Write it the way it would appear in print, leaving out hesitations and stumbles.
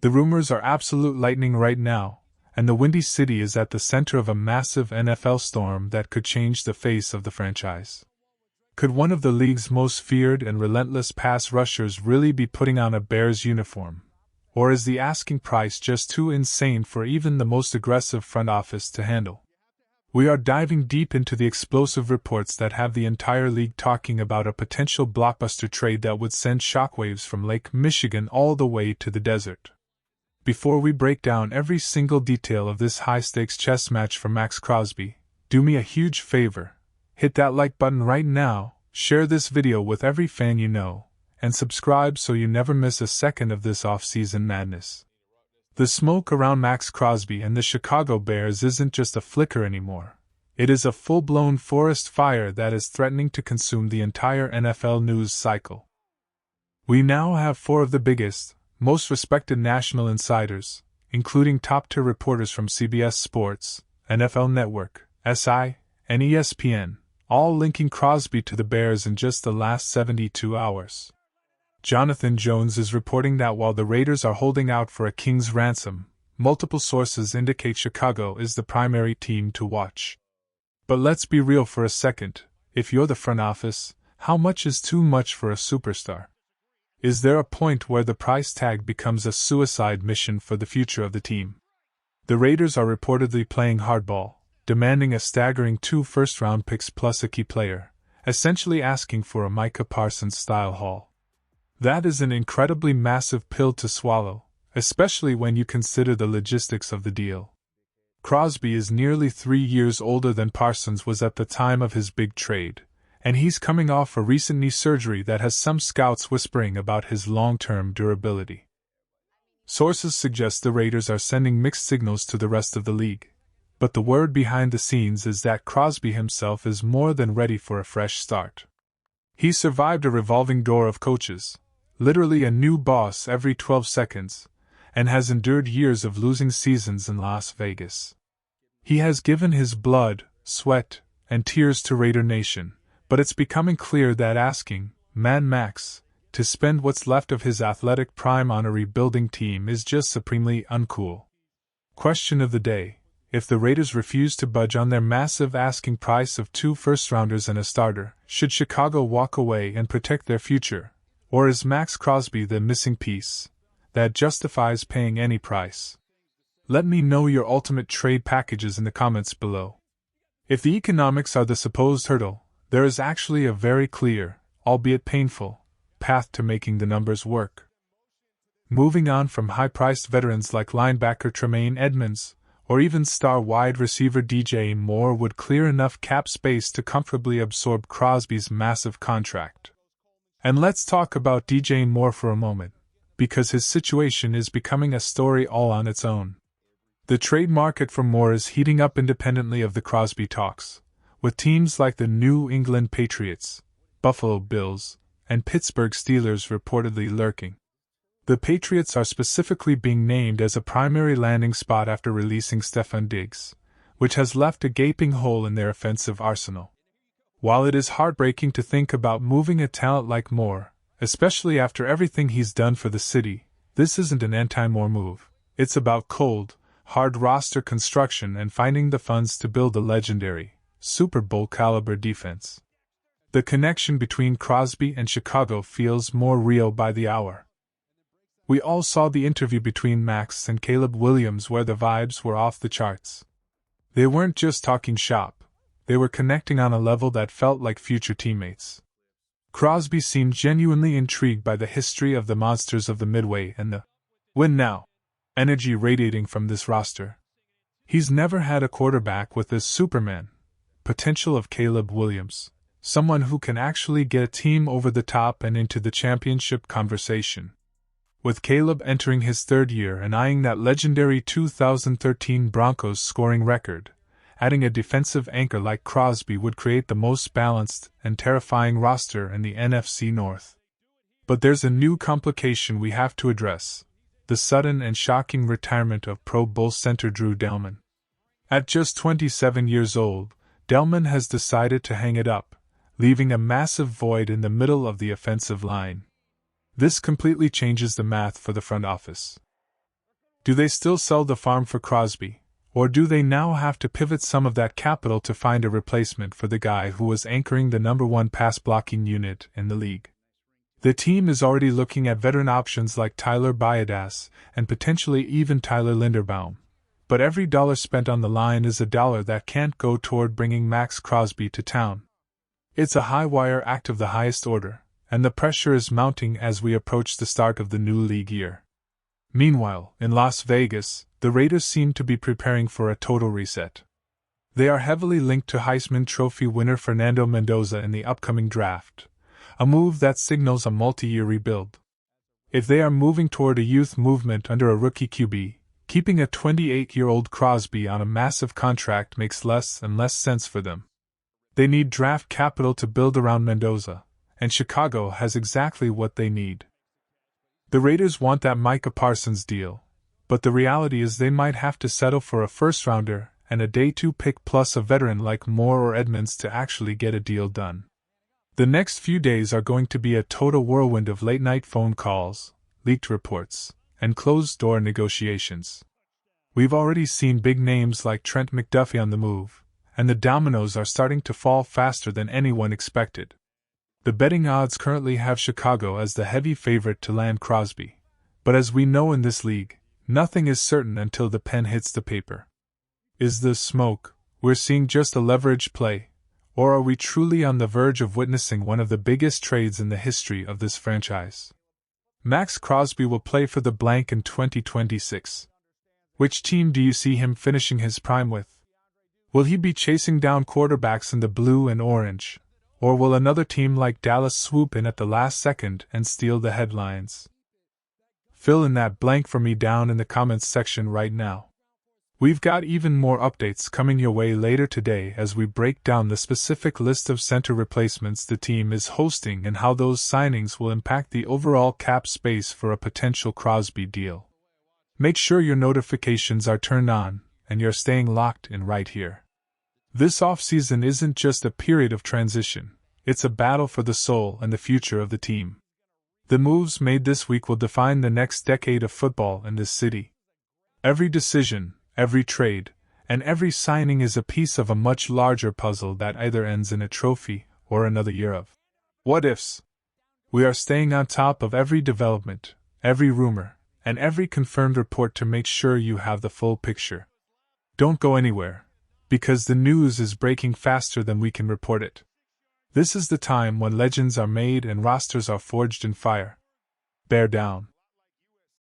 The rumors are absolute lightning right now, and the Windy City is at the center of a massive NFL storm that could change the face of the franchise. Could one of the league's most feared and relentless pass rushers really be putting on a Bears uniform? Or is the asking price just too insane for even the most aggressive front office to handle? We are diving deep into the explosive reports that have the entire league talking about a potential blockbuster trade that would send shockwaves from Lake Michigan all the way to the desert. Before we break down every single detail of this high-stakes chess match for Max Crosby, do me a huge favor. Hit that like button right now, share this video with every fan you know, and subscribe so you never miss a second of this off-season madness. The smoke around Max Crosby and the Chicago Bears isn't just a flicker anymore. It is a full-blown forest fire that is threatening to consume the entire NFL news cycle. We now have 4 of the biggest, most respected national insiders, including top-tier reporters from CBS Sports, NFL Network, SI, and ESPN, all linking Crosby to the Bears in just the last 72 hours. Jonathan Jones is reporting that while the Raiders are holding out for a king's ransom, multiple sources indicate Chicago is the primary team to watch. But let's be real for a second. If you're the front office, how much is too much for a superstar? Is there a point where the price tag becomes a suicide mission for the future of the team? The Raiders are reportedly playing hardball, demanding a staggering 2 first-round picks plus a key player, essentially asking for a Micah Parsons-style haul. That is an incredibly massive pill to swallow, especially when you consider the logistics of the deal. Crosby is nearly 3 years older than Parsons was at the time of his big trade, and he's coming off a recent knee surgery that has some scouts whispering about his long-term durability. Sources suggest the Raiders are sending mixed signals to the rest of the league, but the word behind the scenes is that Crosby himself is more than ready for a fresh start. He survived a revolving door of coaches, literally a new boss every 12 seconds, and has endured years of losing seasons in Las Vegas. He has given his blood, sweat, and tears to Raider Nation, but it's becoming clear that asking Man Max to spend what's left of his athletic prime on a rebuilding team is just supremely uncool. Question of the day: if the Raiders refuse to budge on their massive asking price of 2 first-rounders and a starter, should Chicago walk away and protect their future? Or is Max Crosby the missing piece that justifies paying any price? Let me know your ultimate trade packages in the comments below. If the economics are the supposed hurdle, there is actually a very clear, albeit painful, path to making the numbers work. Moving on from high-priced veterans like linebacker Tremaine Edmunds, or even star wide receiver DJ Moore would clear enough cap space to comfortably absorb Crosby's massive contract. And let's talk about DJ Moore for a moment, because his situation is becoming a story all on its own. The trade market for Moore is heating up independently of the Crosby talks, with teams like the New England Patriots, Buffalo Bills, and Pittsburgh Steelers reportedly lurking. The Patriots are specifically being named as a primary landing spot after releasing Stefon Diggs, which has left a gaping hole in their offensive arsenal. While it is heartbreaking to think about moving a talent like Moore, especially after everything he's done for the city, this isn't an anti-Moore move. It's about cold, hard roster construction and finding the funds to build a legendary, Super Bowl-caliber defense. The connection between Crosby and Chicago feels more real by the hour. We all saw the interview between Max and Caleb Williams where the vibes were off the charts. They weren't just talking shop, they were connecting on a level that felt like future teammates. Crosby seemed genuinely intrigued by the history of the monsters of the Midway and the win now energy radiating from this roster. He's never had a quarterback with this Superman potential of Caleb Williams, someone who can actually get a team over the top and into the championship conversation. With Caleb entering his 3rd year and eyeing that legendary 2013 Broncos scoring record, adding a defensive anchor like Crosby would create the most balanced and terrifying roster in the NFC North. But there's a new complication we have to address: the sudden and shocking retirement of Pro Bowl center Drew Delman. At just 27 years old, Delman has decided to hang it up, leaving a massive void in the middle of the offensive line. This completely changes the math for the front office. Do they still sell the farm for Crosby, or do they now have to pivot some of that capital to find a replacement for the guy who was anchoring the #1 pass-blocking unit in the league? The team is already looking at veteran options like Tyler Biadasz and potentially even Tyler Linderbaum. But every dollar spent on the line is a dollar that can't go toward bringing Max Crosby to town. It's a high-wire act of the highest order, and the pressure is mounting as we approach the start of the new league year. Meanwhile, in Las Vegas, the Raiders seem to be preparing for a total reset. They are heavily linked to Heisman Trophy winner Fernando Mendoza in the upcoming draft, a move that signals a multi-year rebuild. If they are moving toward a youth movement under a rookie QB, keeping a 28-year-old Crosby on a massive contract makes less and less sense for them. They need draft capital to build around Mendoza, and Chicago has exactly what they need. The Raiders want that Micah Parsons deal, but the reality is they might have to settle for a first-rounder and a day 2 pick plus a veteran like Moore or Edmonds to actually get a deal done. The next few days are going to be a total whirlwind of late-night phone calls, leaked reports, and closed-door negotiations. We've already seen big names like Trent McDuffie on the move, and the dominoes are starting to fall faster than anyone expected. The betting odds currently have Chicago as the heavy favorite to land Crosby, but as we know in this league, nothing is certain until the pen hits the paper. Is this smoke we're seeing just a leverage play, or are we truly on the verge of witnessing one of the biggest trades in the history of this franchise? Max Crosby will play for the blank in 2026. Which team do you see him finishing his prime with? Will he be chasing down quarterbacks in the blue and orange, or will another team like Dallas swoop in at the last second and steal the headlines? Fill in that blank for me down in the comments section right now. We've got even more updates coming your way later today as we break down the specific list of center replacements the team is hosting and how those signings will impact the overall cap space for a potential Crosby deal. Make sure your notifications are turned on and you're staying locked in right here. This offseason isn't just a period of transition, it's a battle for the soul and the future of the team. The moves made this week will define the next decade of football in this city. Every decision, every trade, and every signing is a piece of a much larger puzzle that either ends in a trophy or another year of what-ifs. We are staying on top of every development, every rumor, and every confirmed report to make sure you have the full picture. Don't go anywhere, because the news is breaking faster than we can report it. This is the time when legends are made and rosters are forged in fire. Bear down.